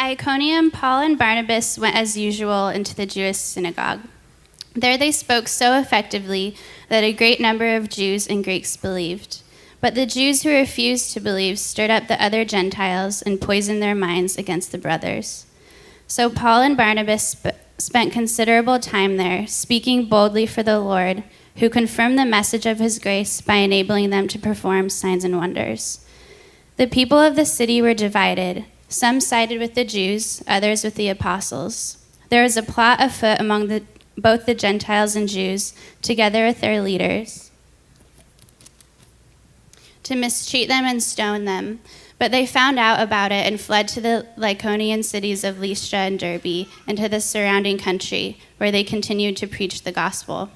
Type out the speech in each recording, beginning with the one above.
Iconium, Paul and Barnabas went as usual into the Jewish synagogue. There they spoke so effectively that a great number of Jews and Greeks believed. But the Jews who refused to believe stirred up the other Gentiles and poisoned their minds against the brothers. So Paul and Barnabas spent considerable time there, speaking boldly for the Lord, who confirmed the message of his grace by enabling them to perform signs and wonders. The people of the city were divided. Some sided with the Jews, others with the apostles. There was a plot afoot among both the Gentiles and Jews, together with their leaders, to mistreat them and stone them. But they found out about it and fled to the Lycaonian cities of Lystra and Derbe and to the surrounding country, where they continued to preach the gospel.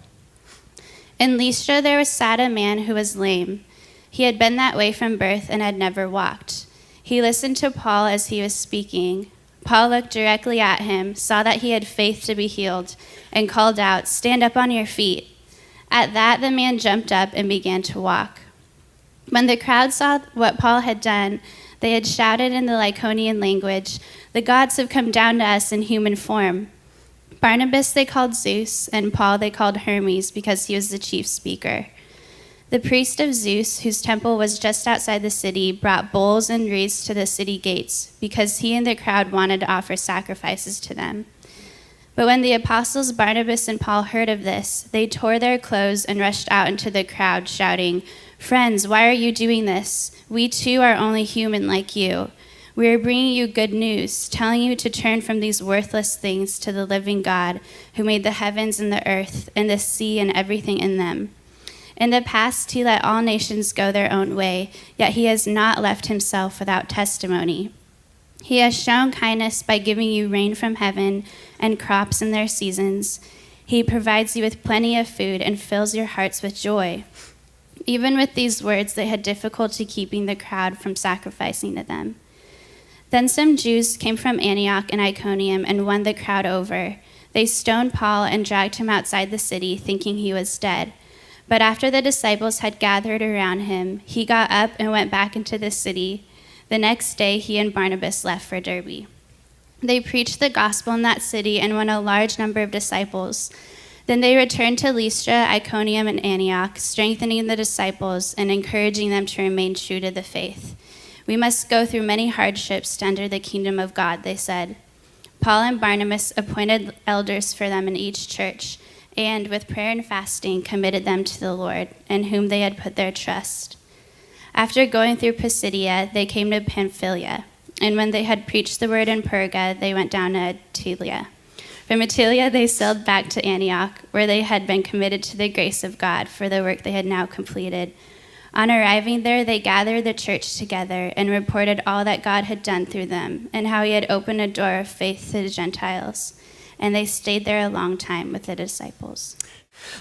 In Lystra there sat a man who was lame. He had been that way from birth and had never walked. He listened to Paul as he was speaking. Paul looked directly at him, saw that he had faith to be healed, and called out, "Stand up on your feet." At that the man jumped up and began to walk. When the crowd saw what Paul had done, they had shouted in the Lycaonian language, "The gods have come down to us in human form." Barnabas they called Zeus, and Paul they called Hermes, because he was the chief speaker. The priest of Zeus, whose temple was just outside the city, brought bulls and wreaths to the city gates, because he and the crowd wanted to offer sacrifices to them. But when the apostles Barnabas and Paul heard of this, they tore their clothes and rushed out into the crowd, shouting, "Friends, why are you doing this? We too are only human like you. We are bringing you good news, telling you to turn from these worthless things to the living God, who made the heavens and the earth and the sea and everything in them. In the past, he let all nations go their own way, yet he has not left himself without testimony. He has shown kindness by giving you rain from heaven and crops in their seasons. He provides you with plenty of food and fills your hearts with joy." Even with these words, they had difficulty keeping the crowd from sacrificing to them. Then some Jews came from Antioch and Iconium and won the crowd over. They stoned Paul and dragged him outside the city, thinking he was dead. But after the disciples had gathered around him, he got up and went back into the city. The next day, he and Barnabas left for Derbe. They preached the gospel in that city and won a large number of disciples. Then they returned to Lystra, Iconium, and Antioch, strengthening the disciples and encouraging them to remain true to the faith. "We must go through many hardships to enter the kingdom of God," they said. Paul and Barnabas appointed elders for them in each church, and with prayer and fasting committed them to the Lord, in whom they had put their trust. After going through Pisidia, they came to Pamphylia, and when they had preached the word in Perga, they went down to Attalia. From Attalia, they sailed back to Antioch, where they had been committed to the grace of God for the work they had now completed. On arriving there, they gathered the church together and reported all that God had done through them and how he had opened a door of faith to the Gentiles. And they stayed there a long time with the disciples.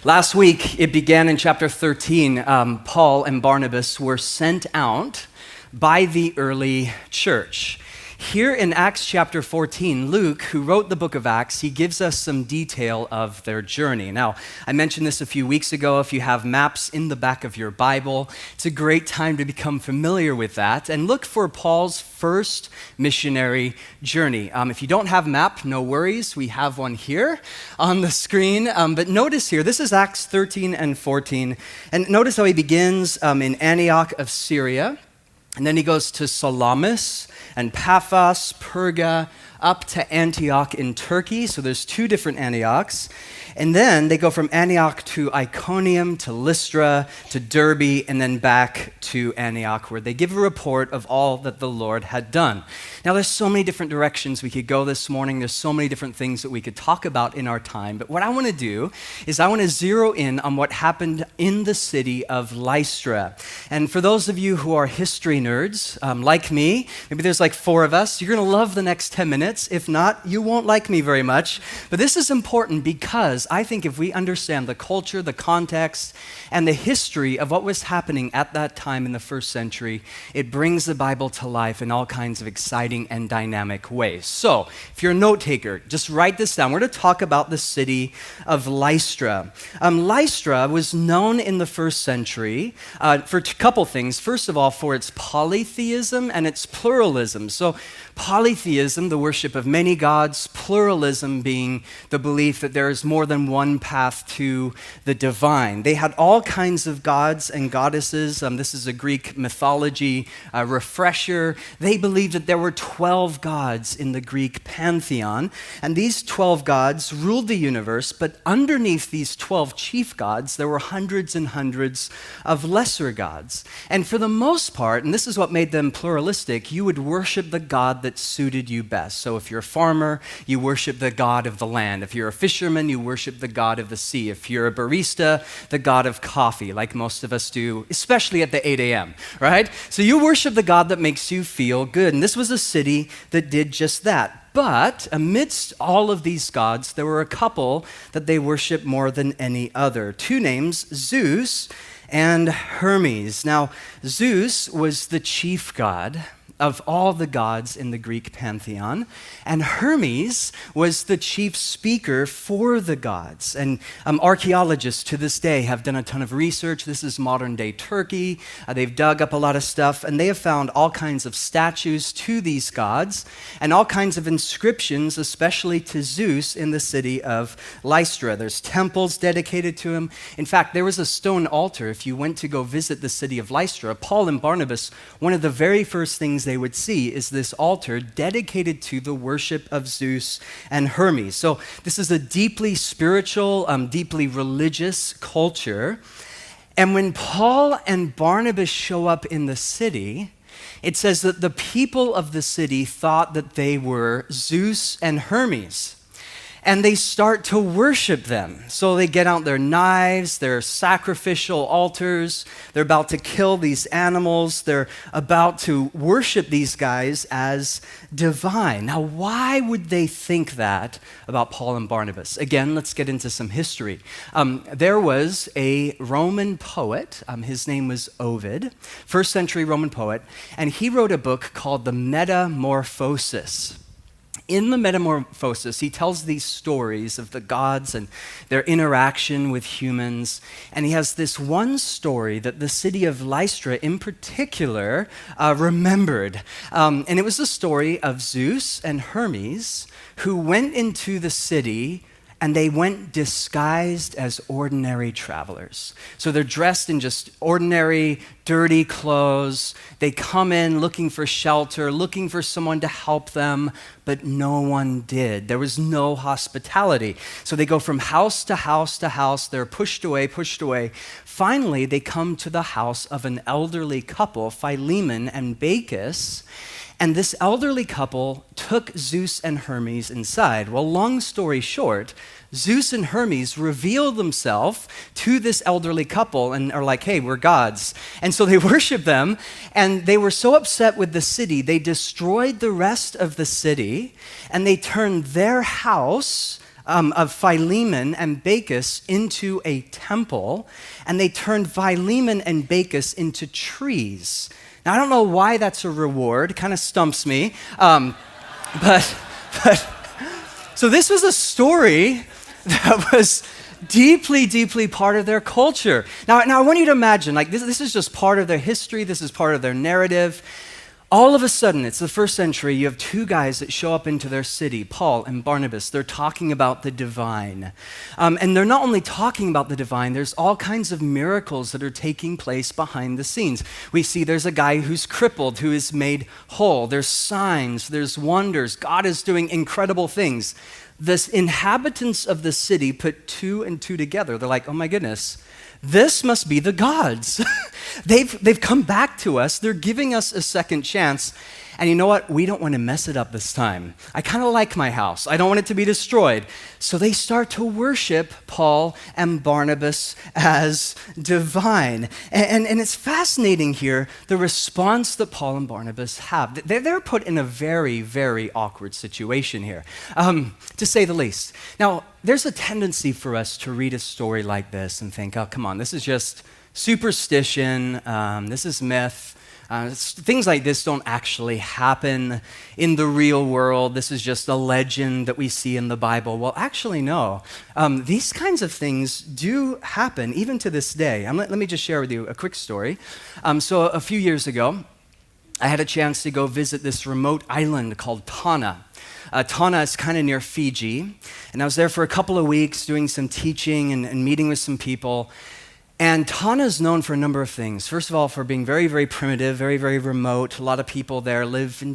Last week, it began in chapter 13. Paul and Barnabas were sent out by the early church. Here in Acts chapter 14, Luke, who wrote the book of Acts, he gives us some detail of their journey. Now, I mentioned this a few weeks ago. If you have maps in the back of your Bible, it's a great time to become familiar with that and look for Paul's first missionary journey. If you don't have a map, no worries. We have one here on the screen. But notice here, this is Acts 13 and 14. And notice how he begins in Antioch of Syria. And then he goes to Salamis and Paphos, Perga, up to Antioch in Turkey. So there's two different Antiochs. And then they go from Antioch to Iconium, to Lystra, to Derbe, and then back to Antioch, where they give a report of all that the Lord had done. Now, there's so many different directions we could go this morning. There's so many different things that we could talk about in our time. But what I want to do is I want to zero in on what happened in the city of Lystra. And for those of you who are history nerds, like me, maybe there's like 4 of us, you're going to love the next 10 minutes. If not, you won't like me very much. But this is important because I think if we understand the culture, the context, and the history of what was happening at that time in the first century, it brings the Bible to life in all kinds of exciting and dynamic ways. So, if you're a note taker, just write this down. We're going to talk about the city of Lystra. Lystra was known in the first century for a couple things. First of all, for its polytheism and its pluralism. So, polytheism, the worship of many gods, pluralism being the belief that there is more than one path to the divine. They had all kinds of gods and goddesses. This is a Greek mythology refresher. They believed that there were 12 gods in the Greek pantheon, and these 12 gods ruled the universe, but underneath these 12 chief gods, there were hundreds and hundreds of lesser gods. And for the most part, and this is what made them pluralistic, you would worship the god that suited you best. So if you're a farmer, you worship the god of the land. If you're a fisherman, you worship the god of the sea. If you're a barista, the god of coffee, like most of us do, especially at the 8 a.m., right? So you worship the god that makes you feel good. And this was a city that did just that. But amidst all of these gods, there were a couple that they worshiped more than any other. Two names, Zeus and Hermes. Now, Zeus was the chief god of all the gods in the Greek pantheon, and Hermes was the chief speaker for the gods. And archaeologists to this day have done a ton of research. This is modern day Turkey. They've dug up a lot of stuff, and they have found all kinds of statues to these gods and all kinds of inscriptions, especially to Zeus in the city of Lystra. There's temples dedicated to him. In fact, there was a stone altar. If you went to go visit the city of Lystra, Paul and Barnabas, one of the very first things they would see is this altar dedicated to the worship of Zeus and Hermes. So this is a deeply spiritual, deeply religious culture. And when Paul and Barnabas show up in the city, it says that the people of the city thought that they were Zeus and Hermes. And they start to worship them. So they get out their knives, their sacrificial altars. They're about to kill these animals. They're about to worship these guys as divine. Now, why would they think that about Paul and Barnabas? Again, let's get into some history. There was a Roman poet. His name was Ovid, first century Roman poet. And he wrote a book called the Metamorphoses. In the Metamorphoses, he tells these stories of the gods and their interaction with humans. And he has this one story that the city of Lystra in particular remembered. And it was the story of Zeus and Hermes who went into the city and they went disguised as ordinary travelers. So they're dressed in just ordinary, dirty clothes. They come in looking for shelter, looking for someone to help them, but no one did. There was no hospitality. So they go from house to house to house. They're pushed away, pushed away. Finally, they come to the house of an elderly couple, Philemon and Bacchus. And this elderly couple took Zeus and Hermes inside. Well, long story short, Zeus and Hermes reveal themselves to this elderly couple and are like, hey, we're gods. And so they worship them, and they were so upset with the city, they destroyed the rest of the city, and they turned their house of Philemon and Bacchus into a temple, and they turned Philemon and Bacchus into trees. Now, I don't know why that's a reward. Kind of stumps me. But so this was a story that was deeply, deeply part of their culture. Now I want you to imagine, like this is just part of their history. This is part of their narrative. All of a sudden, it's the first century, you have two guys that show up into their city, Paul and Barnabas. They're talking about the divine. And they're not only talking about the divine, there's all kinds of miracles that are taking place behind the scenes. We see there's a guy who's crippled, who is made whole. There's signs, there's wonders. God is doing incredible things. The inhabitants of the city put two and two together. They're like, oh my goodness, this must be the gods. They've come back to us. They're giving us a second chance. And you know what? We don't want to mess it up this time. I kind of like my house. I don't want it to be destroyed. So they start to worship Paul and Barnabas as divine. And it's fascinating here, the response that Paul and Barnabas have. They're put in a very, very awkward situation here, to say the least. Now, there's a tendency for us to read a story like this and think, oh, come on, this is just superstition, this is myth. Things like this don't actually happen in the real world. This is just a legend that we see in the Bible. Well, actually, no. These kinds of things do happen even to this day. Let me just share with you a quick story. So a few years ago, I had a chance to go visit this remote island called Tana. Tana is kind of near Fiji, and I was there for a couple of weeks doing some teaching and meeting with some people. And Tana is known for a number of things. First of all, for being very, very primitive, very, very remote. A lot of people there live in the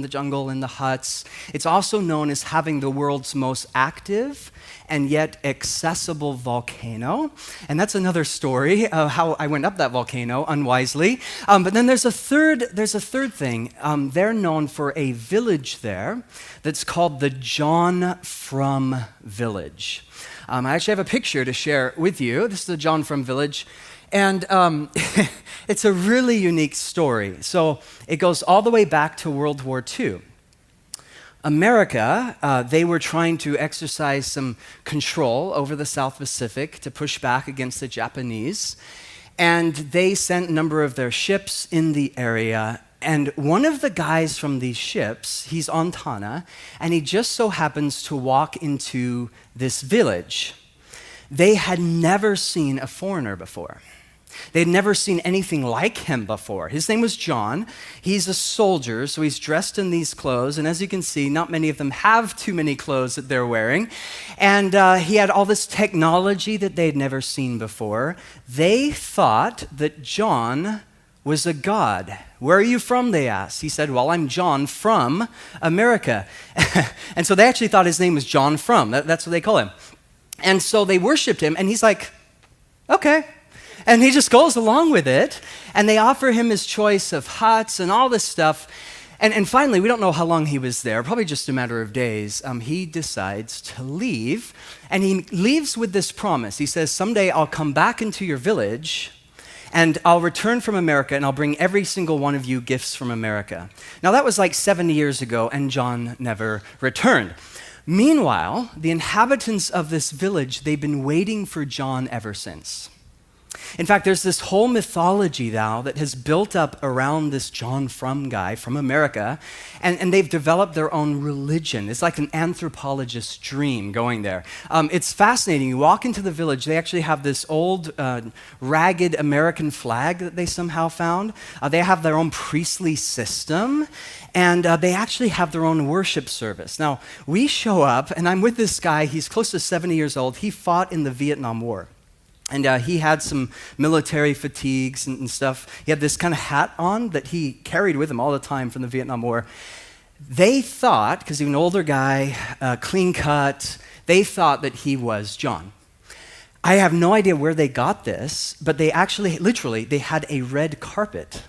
jungle, in the huts. It's also known as having the world's most active and yet accessible volcano. And that's another story of how I went up that volcano unwisely. But then there's a third thing. They're known for a village there that's called the John Frum Village. I actually have a picture to share with you. This is the John Frum Village. And it's a really unique story. So it goes all the way back to World War II. America, they were trying to exercise some control over the South Pacific to push back against the Japanese. And they sent a number of their ships in the area. And one of the guys from these ships, he's on Tana, and he just so happens to walk into this village. They had never seen a foreigner before. They'd never seen anything like him before. His name was John. He's a soldier, so he's dressed in these clothes. And as you can see, not many of them have too many clothes that they're wearing. And he had all this technology that they'd never seen before. They thought that John was a god. Where are you from, they asked. He said, well, I'm John from America. And so they actually thought his name was John Frum. That's what they call him. And so they worshiped him, and he's like, okay. And he just goes along with it, and they offer him his choice of huts and all this stuff. And finally, we don't know how long he was there, probably just a matter of days. He decides to leave, and he leaves with this promise. He says, someday I'll come back into your village, and I'll return from America, and I'll bring every single one of you gifts from America. Now, that was like 70 years ago, and John never returned. Meanwhile, the inhabitants of this village, they've been waiting for John ever since. In fact, there's this whole mythology now that has built up around this John Frum guy from America, and they've developed their own religion. It's like an anthropologist's dream going there. It's fascinating. You walk into the village, they actually have this old, ragged American flag that they somehow found. They have their own priestly system, and they actually have their own worship service. Now, we show up, and I'm with this guy. He's close to 70 years old. He fought in the Vietnam War. And he had some military fatigues and stuff. He had this kind of hat on that he carried with him all the time from the Vietnam War. They thought, because he was an older guy, clean cut, they thought that he was John. I have no idea where they got this, but they actually, literally, they had a red carpet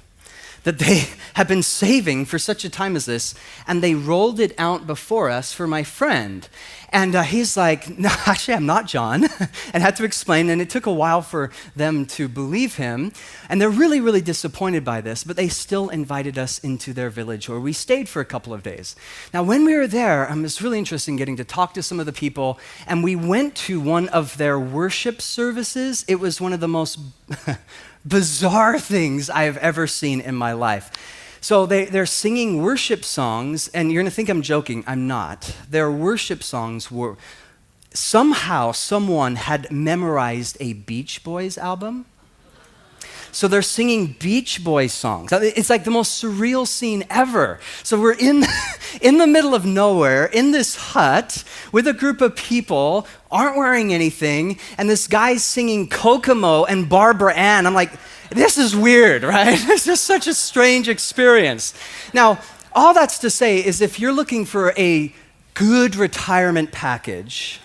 that they had been saving for such a time as this, and they rolled it out before us for my friend. And he's like, no, actually, I'm not John, and had to explain, and it took a while for them to believe him. And they're really, really disappointed by this, but they still invited us into their village, where we stayed for a couple of days. Now, when we were there, it was really interesting getting to talk to some of the people, and we went to one of their worship services. It was one of the most bizarre things I have ever seen in my life. So they're singing worship songs, and you're going to think I'm joking. I'm not. Their worship songs were, somehow someone had memorized a Beach Boys album. So they're singing Beach Boys songs. It's like the most surreal scene ever. So we're in the middle of nowhere, in this hut, with a group of people, aren't wearing anything, and this guy's singing Kokomo and Barbara Ann. I'm like, this is weird, right? It's just such a strange experience. Now, all that's to say is if you're looking for a good retirement package,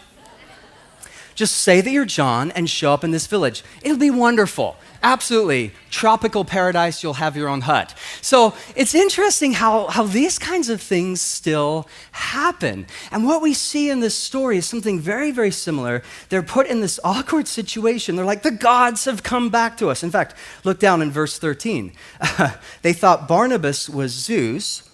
just say that you're John and show up in this village. It'll be wonderful. Absolutely. Tropical paradise, you'll have your own hut. So it's interesting how these kinds of things still happen. And what we see in this story is something very, very similar. They're put in this awkward situation. They're like, the gods have come back to us. In fact, look down in verse 13. They thought Barnabas was Zeus.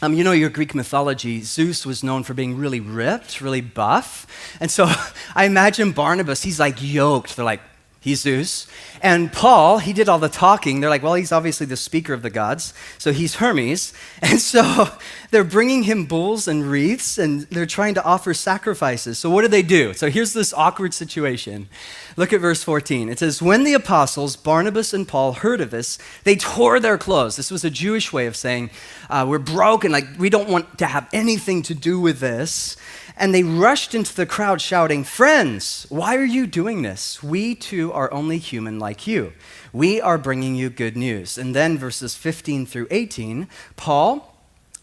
You know your Greek mythology, Zeus was known for being really ripped, really buff. And so I imagine Barnabas, he's like yoked. They're like, He's Zeus. And Paul, he did all the talking. They're like, well, he's obviously the speaker of the gods, so he's Hermes. And so they're bringing him bulls and wreaths, and they're trying to offer sacrifices. So what do? So here's this awkward situation. Look at verse 14. It says, when the apostles, Barnabas and Paul, heard of this, they tore their clothes. This was a Jewish way of saying, we're broken, like we don't want to have anything to do with this. And they rushed into the crowd shouting, friends, why are you doing this? We too are only human like you. We are bringing you good news. And then verses 15 through 18, Paul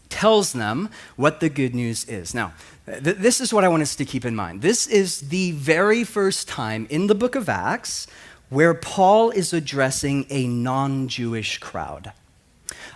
tells them what the good news is. Now, this is what I want us to keep in mind. This is the very first time in the book of Acts where Paul is addressing a non-Jewish crowd.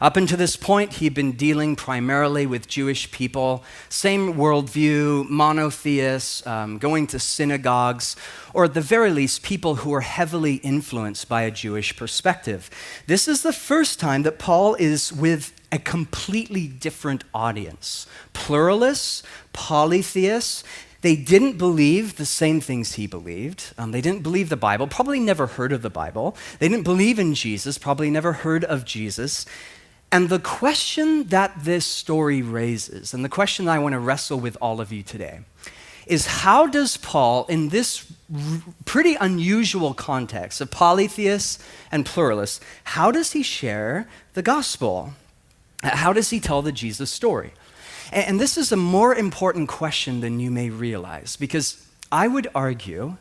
Up until this point, he'd been dealing primarily with Jewish people, same worldview, monotheists, going to synagogues, or at the very least, people who are heavily influenced by a Jewish perspective. This is the first time that Paul is with a completely different audience. Pluralists, polytheists. They didn't believe the same things he believed. They didn't believe the Bible, probably never heard of the Bible. They didn't believe in Jesus, probably never heard of Jesus. And the question that this story raises, and the question that I want to wrestle with all of you today, is how does Paul, in this pretty unusual context of polytheists and pluralists, how does he share the gospel? How does he tell the Jesus story? And this is a more important question than you may realize, because I would argue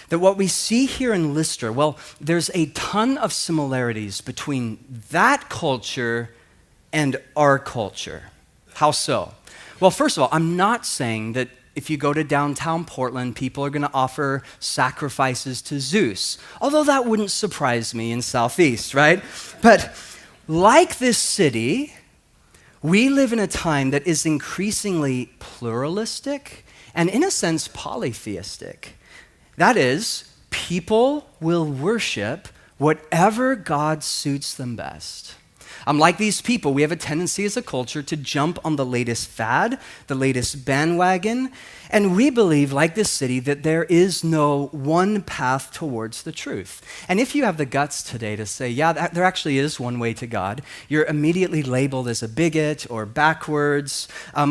that what we see here in Lystra, well, there's a ton of similarities between that culture and our culture. How so? Well, first of all, I'm not saying that if you go to downtown Portland, people are going to offer sacrifices to Zeus, although that wouldn't surprise me in Southeast, right? But like this city, we live in a time that is increasingly pluralistic and, in a sense, polytheistic. That is, people will worship whatever God suits them best. Like these people, we have a tendency as a culture to jump on the latest fad, the latest bandwagon, and we believe, like this city, that there is no one path towards the truth. And if you have the guts today to say, yeah, there actually is one way to God, you're immediately labeled as a bigot or backwards,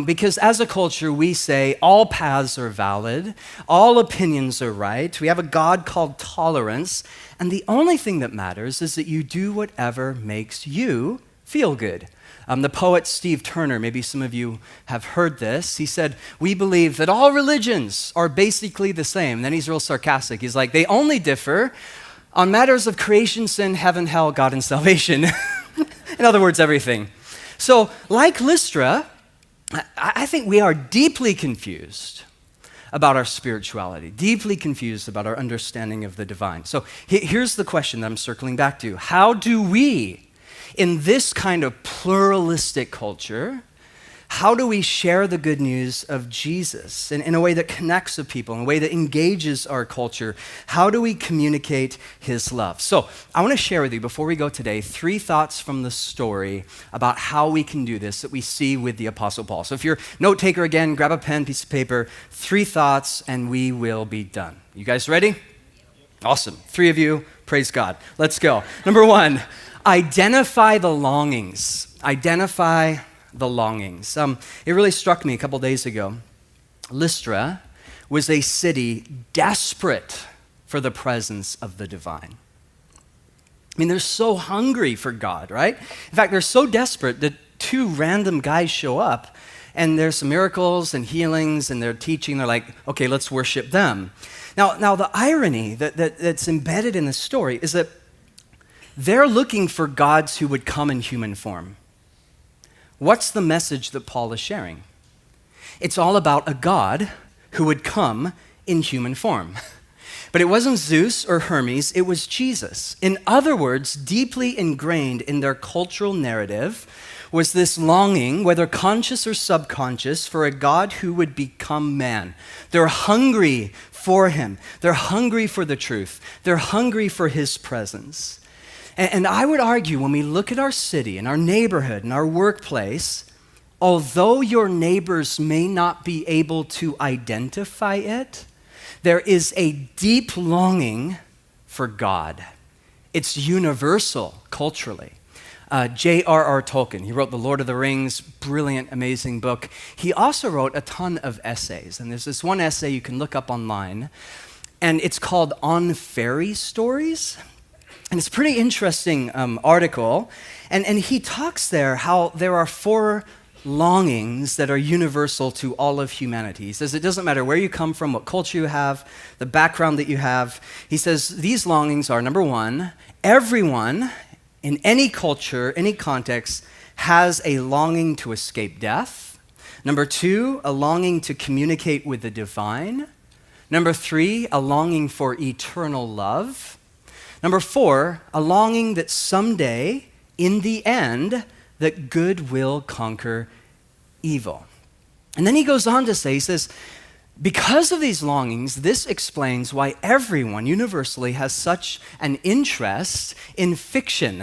because as a culture, we say all paths are valid, all opinions are right, we have a God called tolerance, and the only thing that matters is that you do whatever makes you feel good. The poet Steve Turner, maybe some of you have heard this, he said, we believe that all religions are basically the same. And then he's real sarcastic. He's like, they only differ on matters of creation, sin, heaven, hell, God, and salvation. In other words, everything. So like Lystra, I think we are deeply confused about our spirituality, deeply confused about our understanding of the divine. So here's the question that I'm circling back to. How do we, in this kind of pluralistic culture, how do we share the good news of Jesus in a way that connects with people, in a way that engages our culture? How do we communicate his love? So I want to share with you, before we go today, 3 thoughts from the story about how we can do this that we see with the Apostle Paul. So if you're a note taker again, grab a pen, piece of paper, 3 thoughts, and we will be done. You guys ready? Awesome. 3 of you, praise God. Let's go. Number 1, identify the longings. Identify the longings. It really struck me a couple days ago. Lystra was a city desperate for the presence of the divine. I mean, they're so hungry for God, right? In fact, they're so desperate that 2 random guys show up and there's some miracles and healings and they're teaching. They're like, okay, let's worship them. Now the irony that's embedded in the story is that they're looking for gods who would come in human form. What's the message that Paul is sharing? It's all about a God who would come in human form. But it wasn't Zeus or Hermes, it was Jesus. In other words, deeply ingrained in their cultural narrative was this longing, whether conscious or subconscious, for a God who would become man. They're hungry for him. They're hungry for the truth. They're hungry for his presence. And I would argue when we look at our city and our neighborhood and our workplace, although your neighbors may not be able to identify it, there is a deep longing for God. It's universal culturally. J.R.R. Tolkien, he wrote The Lord of the Rings, brilliant, amazing book. He also wrote a ton of essays, and there's this one essay you can look up online, and it's called On Fairy Stories. And it's a pretty interesting article, and he talks there how there are 4 longings that are universal to all of humanity. He says it doesn't matter where you come from, what culture you have, the background that you have. He says these longings are, number 1, everyone in any culture, any context, has a longing to escape death. Number 2, a longing to communicate with the divine. Number 3, a longing for eternal love. Number 4, a longing that someday, in the end, that good will conquer evil. And then he goes on to say, he says, because of these longings, this explains why everyone universally has such an interest in fiction.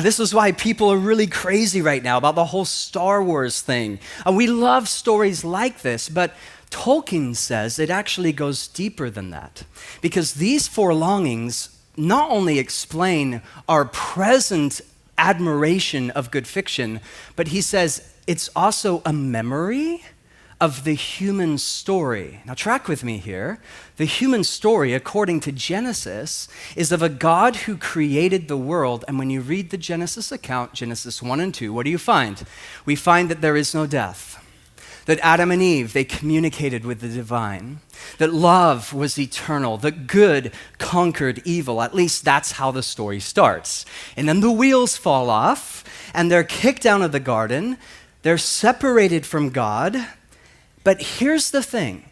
This is why people are really crazy right now about the whole Star Wars thing. We love stories like this, but Tolkien says it actually goes deeper than that. Because these 4 longings not only explain our present admiration of good fiction, but he says it's also a memory of the human story. Now track with me here. The human story, according to Genesis, is of a God who created the world, and when you read the Genesis account, Genesis 1 and 2, what do you find? We find that there is no death, that Adam and Eve, they communicated with the divine, that love was eternal, that good conquered evil. At least that's how the story starts. And then the wheels fall off, and they're kicked out of the garden. They're separated from God. But here's the thing.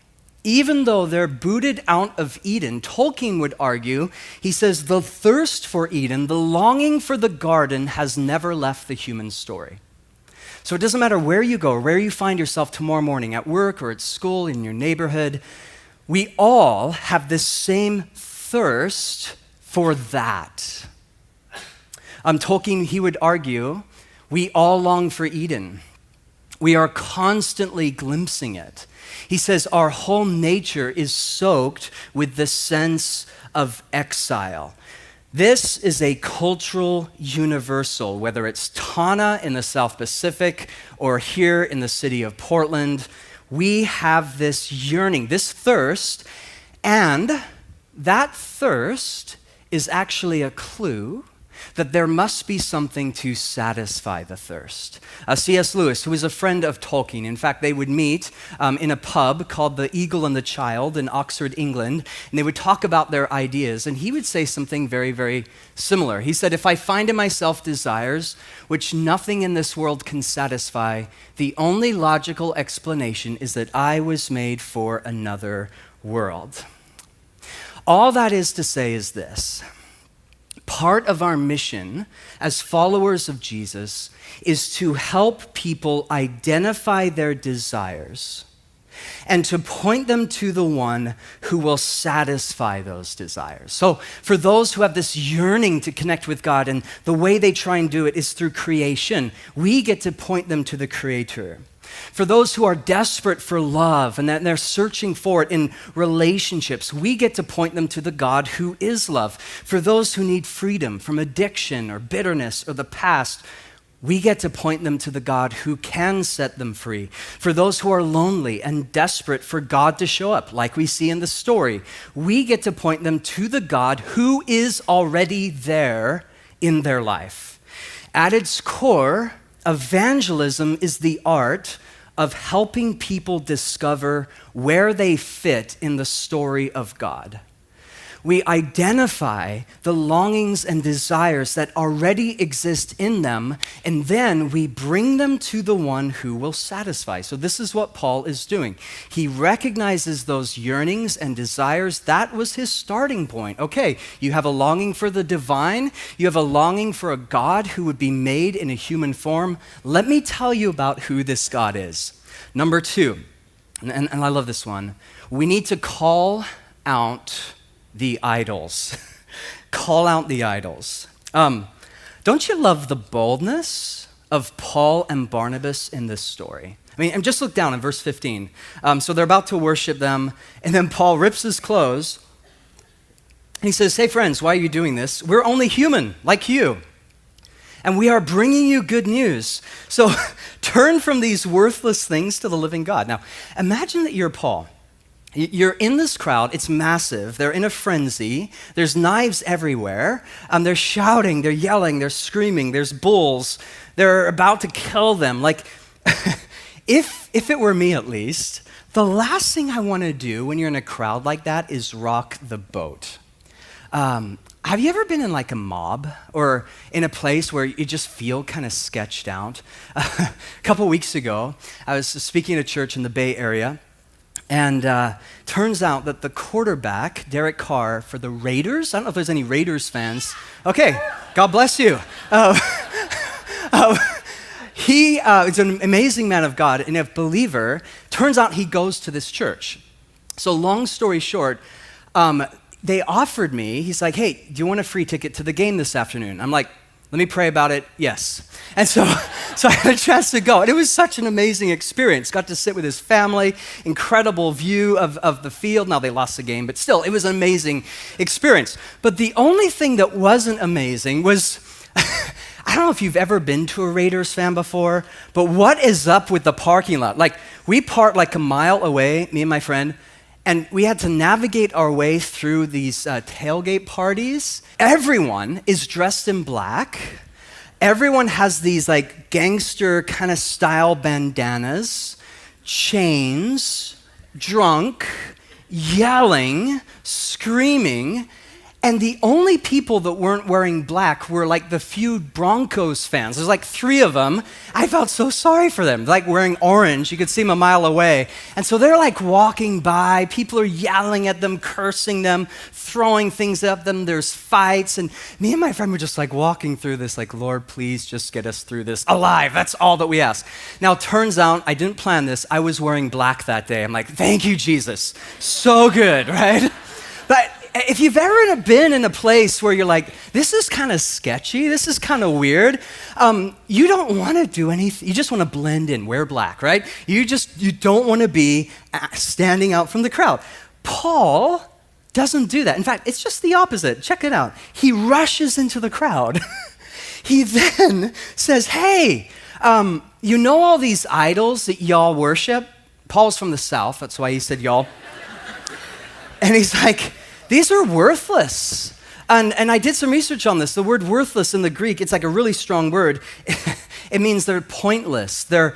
Even though they're booted out of Eden, Tolkien would argue, he says, the thirst for Eden, the longing for the garden has never left the human story. So it doesn't matter where you go, or where you find yourself tomorrow morning, at work or at school, in your neighborhood, we all have this same thirst for that. Tolkien, he would argue, we all long for Eden. We are constantly glimpsing it. He says our whole nature is soaked with the sense of exile. This is a cultural universal, whether it's Tana in the South Pacific or here in the city of Portland. We have this yearning, this thirst, and that thirst is actually a clue that there must be something to satisfy the thirst. C.S. Lewis, who was a friend of Tolkien, in fact, they would meet in a pub called the Eagle and the Child in Oxford, England, and they would talk about their ideas, and he would say something very, very similar. He said, if I find in myself desires which nothing in this world can satisfy, the only logical explanation is that I was made for another world. All that is to say is this. Part of our mission as followers of Jesus is to help people identify their desires and to point them to the one who will satisfy those desires. So for those who have this yearning to connect with God, and the way they try and do it is through creation, we get to point them to the Creator. For those who are desperate for love and that they're searching for it in relationships, we get to point them to the God who is love. For those who need freedom from addiction or bitterness or the past, we get to point them to the God who can set them free. For those who are lonely and desperate for God to show up, like we see in the story, we get to point them to the God who is already there in their life. At its core, evangelism is the art of helping people discover where they fit in the story of God. We identify the longings and desires that already exist in them, and then we bring them to the one who will satisfy. So this is what Paul is doing. He recognizes those yearnings and desires. That was his starting point. Okay, you have a longing for the divine. You have a longing for a God who would be made in a human form. Let me tell you about who this God is. Number 2, and I love this one. We need to call out the idols. Call out the idols. Don't you love the boldness of Paul and Barnabas in this story? I mean, and just look down in verse 15. So they're about to worship them, and then Paul rips his clothes, And he says, hey friends, why are you doing this? We're only human, like you. And we are bringing you good news. So turn from these worthless things to the living God. Now, imagine that you're Paul. You're in this crowd. It's massive. They're in a frenzy. There's knives everywhere. They're shouting. They're yelling. They're screaming. There's bulls. They're about to kill them. Like, if it were me at least, the last thing I want to do when you're in a crowd like that is rock the boat. Have you ever been in like a mob or in a place where you just feel kind of sketched out? A couple weeks ago, I was speaking at a church in the Bay Area, and turns out that the quarterback, Derek Carr, for the Raiders, I don't know if there's any Raiders fans. Okay, God bless you. He is an amazing man of God and a believer. Turns out he goes to this church. So long story short, they offered me, he's like, hey, do you want a free ticket to the game this afternoon? I'm like, let me pray about it, yes. And so I had a chance to go. And it was such an amazing experience. Got to sit with his family, incredible view of the field. Now they lost the game, but still, it was an amazing experience. But the only thing that wasn't amazing was, I don't know if you've ever been to a Raiders fan before, but what is up with the parking lot? Like, we parked like a mile away, me and my friend, and we had to navigate our way through these tailgate parties. Everyone is dressed in black. Everyone has these like gangster kind of style bandanas, chains, drunk, yelling, screaming. And the only people that weren't wearing black were like the few Broncos fans. There's like 3 of them. I felt so sorry for them. Like wearing orange, you could see them a mile away. And so they're like walking by. People are yelling at them, cursing them, throwing things at them. There's fights. And me and my friend were just like walking through this like, Lord, please just get us through this alive. That's all that we ask. Now, it turns out I didn't plan this. I was wearing black that day. I'm like, thank you, Jesus. So good, right? But if you've ever been in a place where you're like, this is kind of sketchy, this is kind of weird, you don't want to do anything. You just want to blend in, wear black, right? You don't want to be standing out from the crowd. Paul doesn't do that. In fact, it's just the opposite. Check it out. He rushes into the crowd. He then says, hey, you know all these idols that y'all worship? Paul's from the South, that's why he said y'all. And he's like, these are worthless. And I did some research on this. The word worthless in the Greek, it's like a really strong word. It means they're pointless, they're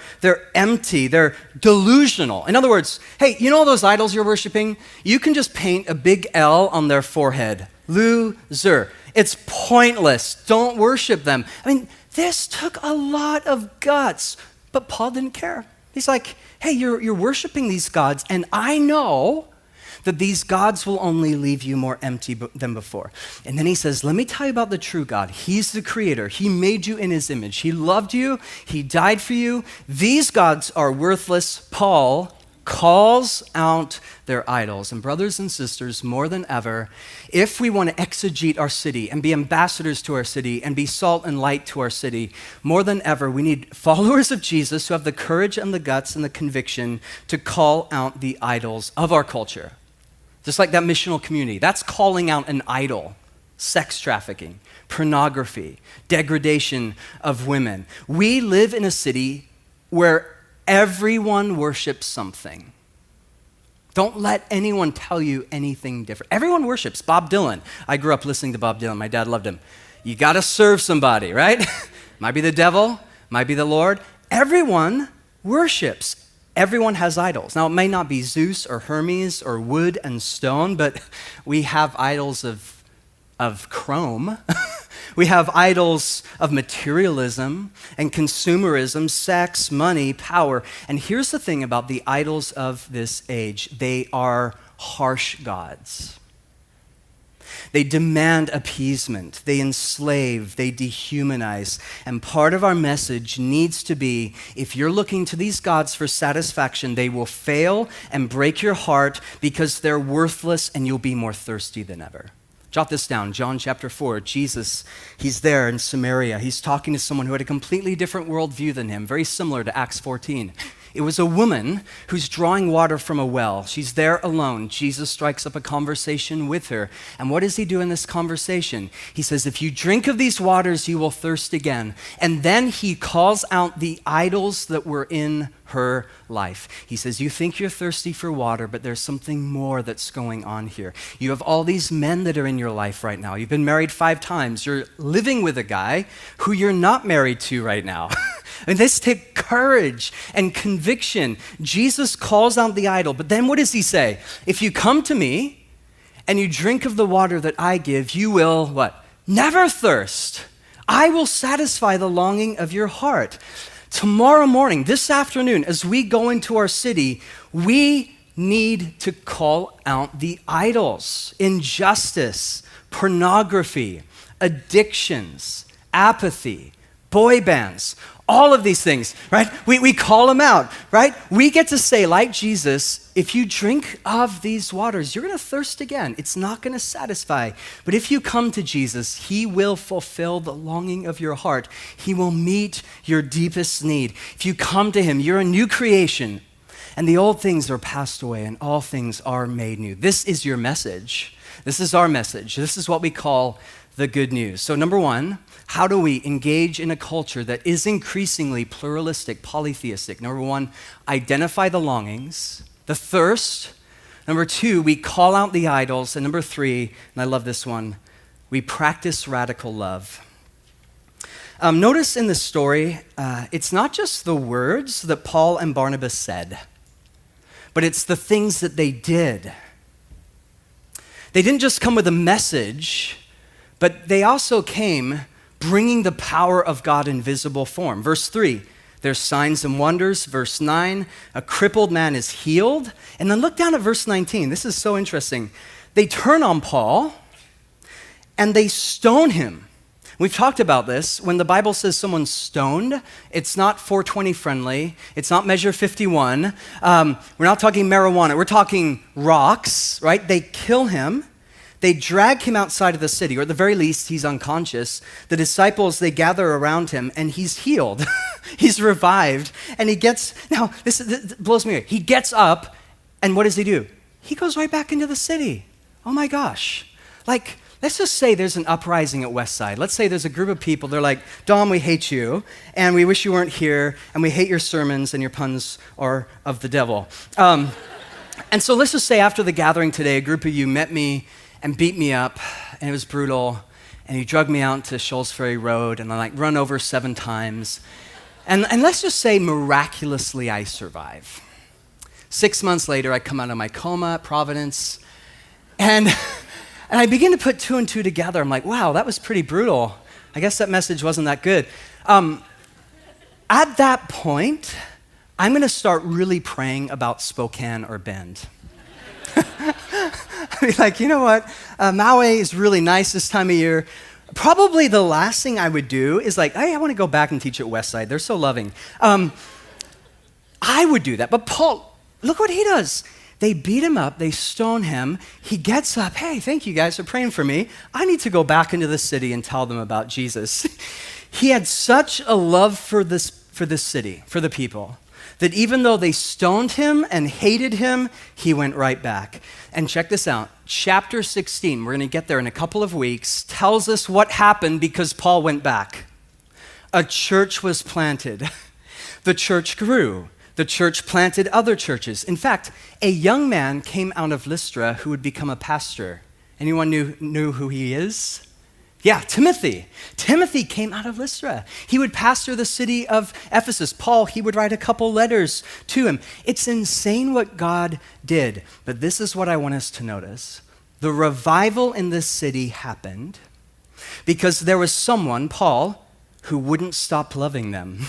empty, they're delusional. In other words, hey, you know all those idols you're worshiping? You can just paint a big L on their forehead. Loser. It's pointless. Don't worship them. I mean, this took a lot of guts, but Paul didn't care. He's like, hey, you're worshiping these gods, and I know that these gods will only leave you more empty than before. And then he says, let me tell you about the true God. He's the creator. He made you in his image. He loved you. He died for you. These gods are worthless. Paul calls out their idols. And brothers and sisters, more than ever, if we want to exegete our city and be ambassadors to our city and be salt and light to our city, more than ever, we need followers of Jesus who have the courage and the guts and the conviction to call out the idols of our culture. Just like that missional community, that's calling out an idol. Sex trafficking, pornography, degradation of women. We live in a city where everyone worships something. Don't let anyone tell you anything different. Everyone worships. Bob Dylan. I grew up listening to Bob Dylan. My dad loved him. You got to serve somebody, right? Might be the devil, might be the Lord. Everyone worships. Everyone has idols. Now, it may not be Zeus or Hermes or wood and stone, but we have idols of chrome. We have idols of materialism and consumerism, sex, money, power. And here's the thing about the idols of this age. They are harsh gods. They demand appeasement, they enslave, they dehumanize. And part of our message needs to be, if you're looking to these gods for satisfaction, they will fail and break your heart because they're worthless and you'll be more thirsty than ever. Jot this down, John chapter 4, Jesus, he's there in Samaria. He's talking to someone who had a completely different worldview than him, very similar to Acts 14. It was a woman who's drawing water from a well. She's there alone. Jesus strikes up a conversation with her. And what does he do in this conversation? He says, if you drink of these waters, you will thirst again. And then he calls out the idols that were in her life. He says, you think you're thirsty for water, but there's something more that's going on here. You have all these men that are in your life right now. You've been married 5 times. You're living with a guy who you're not married to right now. And this takes courage and conviction. Jesus calls out the idol, but then what does he say? If you come to me and you drink of the water that I give, you will, what? Never thirst. I will satisfy the longing of your heart. Tomorrow morning, this afternoon, as we go into our city, we need to call out the idols, injustice, pornography, addictions, apathy, boy bands, all of these things, right? We call them out, right? We get to say, like Jesus, if you drink of these waters, you're going to thirst again. It's not going to satisfy. But if you come to Jesus, he will fulfill the longing of your heart. He will meet your deepest need. If you come to him, you're a new creation, and the old things are passed away, and all things are made new. This is your message. This is our message. This is what we call the good news. So number one, how do we engage in a culture that is increasingly pluralistic, polytheistic? Number one, identify the longings, the thirst. Number two, we call out the idols. And number three, and I love this one, we practice radical love. Notice in the story, it's not just the words that Paul and Barnabas said, but it's the things that they did. They didn't just come with a message, but they also came bringing the power of God in visible form. Verse 3, there's signs and wonders. Verse 9, a crippled man is healed. And then look down at verse 19. This is so interesting. They turn on Paul and they stone him. We've talked about this. When the Bible says someone's stoned, it's not 420 friendly. It's not Measure 51. We're not talking marijuana. We're talking rocks, right? They kill him. They drag him outside of the city, or at the very least, he's unconscious. The disciples, they gather around him, and he's healed. He's revived, and now, this blows me away. He gets up, and what does he do? He goes right back into the city. Oh my gosh. Like, let's just say there's an uprising at Westside. Let's say there's a group of people, they're like, Dom, we hate you, and we wish you weren't here, and we hate your sermons, and your puns are of the devil. And so let's just say after the gathering today, a group of you met me and beat me up, and it was brutal, and you drug me out to Shoals Ferry Road, and I run over 7 times. And let's just say miraculously I survive. 6 months later, I come out of my coma at Providence, and I begin to put 2 and 2 together. I'm like, wow, that was pretty brutal. I guess that message wasn't that good. At that point, I'm going to start really praying about Spokane or Bend. I'd be like, you know what? Maui is really nice this time of year. Probably the last thing I would do is like, hey, I want to go back and teach at Westside. They're so loving. I would do that. But Paul, look what he does. They beat him up. They stone him. He gets up. Hey, thank you guys for praying for me. I need to go back into the city and tell them about Jesus. He had such a love for this city, for the people, that even though they stoned him and hated him, he went right back. And check this out. Chapter 16, we're going to get there in a couple of weeks, tells us what happened because Paul went back. A church was planted. The church grew. The church planted other churches. In fact, a young man came out of Lystra who would become a pastor. Anyone knew who he is? Yeah, Timothy. Timothy came out of Lystra. He would pastor the city of Ephesus. Paul, he would write a couple letters to him. It's insane what God did. But this is what I want us to notice. The revival in this city happened because there was someone, Paul, who wouldn't stop loving them.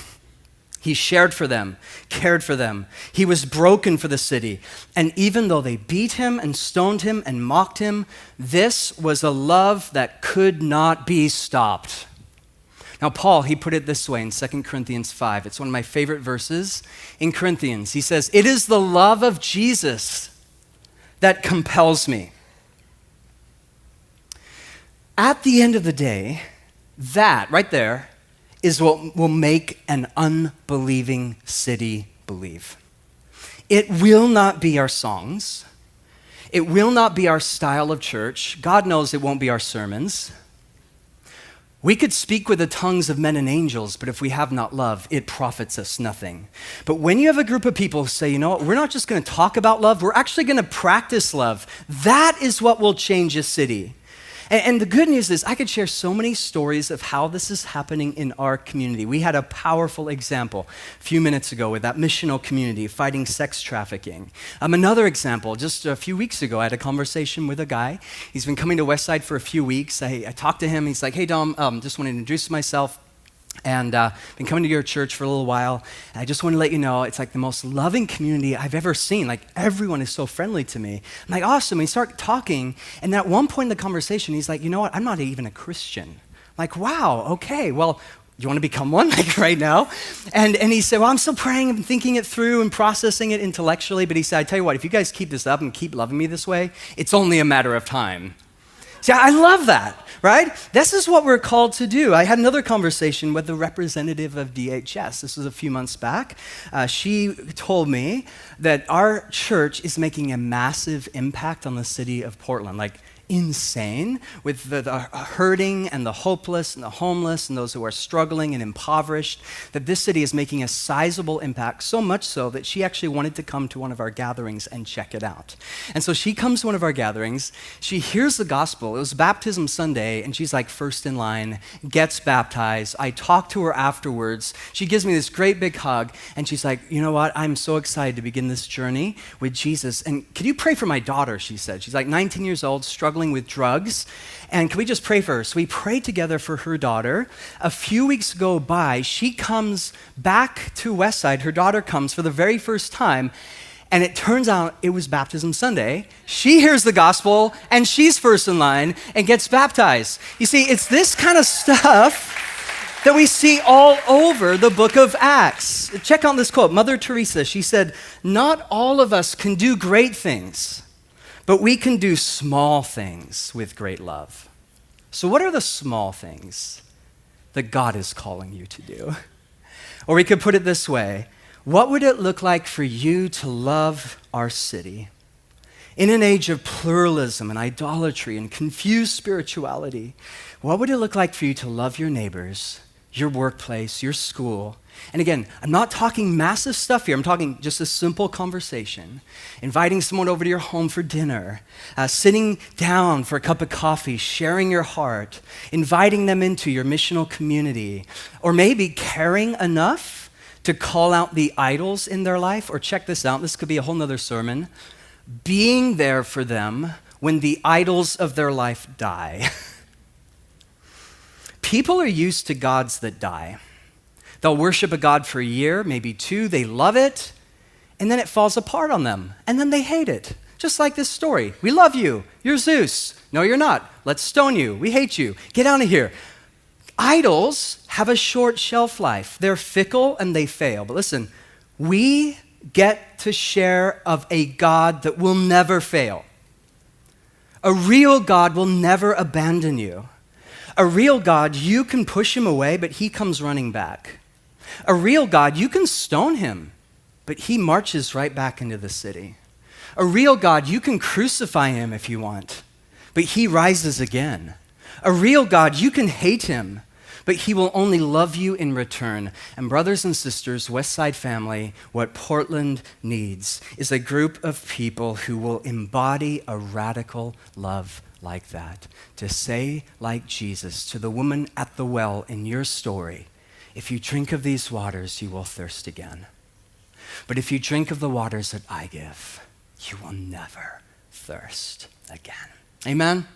He shared for them, cared for them. He was broken for the city. And even though they beat him and stoned him and mocked him, this was a love that could not be stopped. Now, Paul, he put it this way in 2 Corinthians 5. It's one of my favorite verses in Corinthians. He says, "It is the love of Jesus that compels me." At the end of the day, that right there is what will make an unbelieving city believe. It will not be our songs. It will not be our style of church. God knows it won't be our sermons. We could speak with the tongues of men and angels, but if we have not love, it profits us nothing. But when you have a group of people who say, you know what, we're not just going to talk about love, we're actually going to practice love, that is what will change a city. And the good news is I could share so many stories of how this is happening in our community. We had a powerful example a few minutes ago with that missional community fighting sex trafficking. Another example, just a few weeks ago, I had a conversation with a guy. He's been coming to Westside for a few weeks. I talked to him. He's like, hey, Dom, just wanted to introduce myself. And been coming to your church for a little while. And I just want to let you know, it's like the most loving community I've ever seen. Like, everyone is so friendly to me. I'm like, awesome. We start talking. And at one point in the conversation, he's like, you know what? I'm not even a Christian. I'm like, wow, okay. Well, you want to become one, like right now? And he said, well, I'm still praying and thinking it through and processing it intellectually. But he said, I tell you what, if you guys keep this up and keep loving me this way, it's only a matter of time. See, I love that, right? This is what we're called to do. I had another conversation with the representative of DHS. This was a few months back. She told me that our church is making a massive impact on the city of Portland, like insane, with the hurting and the hopeless and the homeless and those who are struggling and impoverished, that this city is making a sizable impact, so much so that she actually wanted to come to one of our gatherings and check it out. And so she comes to one of our gatherings, she hears the gospel, it was Baptism Sunday, and she's like first in line, gets baptized. I talk to her afterwards. She gives me this great big hug, and she's like, you know what, I'm so excited to begin this journey with Jesus. And could you pray for my daughter, she said. She's like 19 years old, struggling with drugs, and can we just pray for her? So we prayed together for her daughter. A few weeks go by, she comes back to Westside, her daughter comes for the very first time, and it turns out it was Baptism Sunday. She hears the gospel, and she's first in line and gets baptized. You see, it's this kind of stuff that we see all over the book of Acts. Check out this quote, Mother Teresa, she said, not all of us can do great things, but we can do small things with great love. So what are the small things that God is calling you to do? Or we could put it this way, what would it look like for you to love our city? In an age of pluralism and idolatry and confused spirituality, what would it look like for you to love your neighbors, your workplace, your school? And again, I'm not talking massive stuff here. I'm talking just a simple conversation. Inviting someone over to your home for dinner, sitting down for a cup of coffee, sharing your heart, inviting them into your missional community, or maybe caring enough to call out the idols in their life, or check this out, this could be a whole nother sermon, being there for them when the idols of their life die. People are used to gods that die. They'll worship a god for a year, maybe two, they love it, and then it falls apart on them, and then they hate it. Just like this story. We love you, you're Zeus. No, you're not. Let's stone you, we hate you. Get out of here. Idols have a short shelf life. They're fickle and they fail. But listen, we get to share of a God that will never fail. A real God will never abandon you. A real God, you can push him away, but he comes running back. A real God, you can stone him, but he marches right back into the city. A real God, you can crucify him if you want, but he rises again. A real God, you can hate him, but he will only love you in return. And brothers and sisters, Westside family, what Portland needs is a group of people who will embody a radical love like that. To say like Jesus to the woman at the well in your story, if you drink of these waters, you will thirst again. But if you drink of the waters that I give, you will never thirst again. Amen?